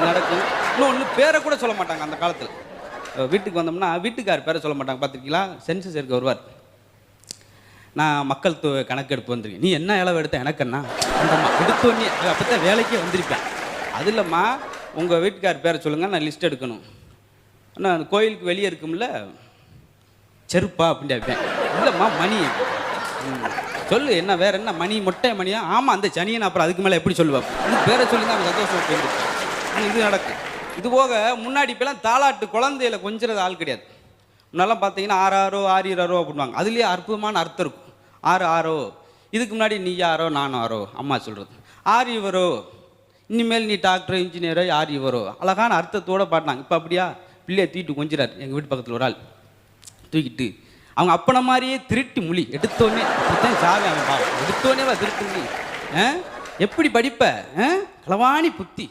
நடக்கும். இன்னொன்று பேரை கூட சொல்ல மாட்டாங்க அந்த காலத்தில். வீட்டுக்கு வந்தோம்னா வீட்டுக்கார் பேரை சொல்ல மாட்டாங்க. பார்த்துருக்கீங்களா? சென்சஸ் எடுக்க வருவார். நான் மக்கள் கணக்கெடுப்பு வந்திருக்கேன். நீ என்ன இளவு எடுத்த எனக்குன்னா அந்தம்மா எடுத்தோன்னே அப்போ தான் வேலைக்கே வந்திருப்பேன். அது இல்லைம்மா உங்கள் வீட்டுக்கார் பேரை சொல்லுங்கள், நான் லிஸ்ட் எடுக்கணும். ஆனால் அந்த கோயிலுக்கு வெளியே இருக்கும்ல செருப்பா அப்படின்னு கேட்பேன். இல்லைம்மா மணி சொல்லு, என்ன வேற என்ன மணி, மொட்டை மணியா? ஆமாம் அந்த சனியன். அப்புறம் அதுக்கு மேலே எப்படி சொல்லுவேன்? இது பேரை சொல்லி தான் அவன் சந்தோஷம் போயிருந்துருக்கேன். இது நடக்கும். இது போக முன்னாடி இப்போலாம் தாலாட்டு குழந்தையில கொஞ்சிறது ஆள் கிடையாது. முன்னெல்லாம் பார்த்தீங்கன்னா 6 6 அப்படின்வாங்க. அதுலேயே அற்புதமான அர்த்தம் இருக்கும். 6 இதுக்கு முன்னாடி நீ யாரோ நான் ஆரோ அம்மா சொல்கிறது. 6 இனிமேல் நீ டாக்டர் இன்ஜினியரோ 6 அழகான அர்த்தத்தோடு பாட்டினாங்க. இப்போ அப்படியா? பிள்ளையை தூக்கிட்டு கொஞ்சிறாரு. எங்கள் வீட்டு பக்கத்தில் ஒரு ஆள் தூக்கிட்டு அவங்க அப்பனை மாதிரியே திருட்டு மொழி எடுத்தோடனே அப்படித்தான் சாவி. அவன் பாவம் எடுத்தோடனே திருட்டு மொழி எப்படி படிப்ப? களவாணி புத்தி.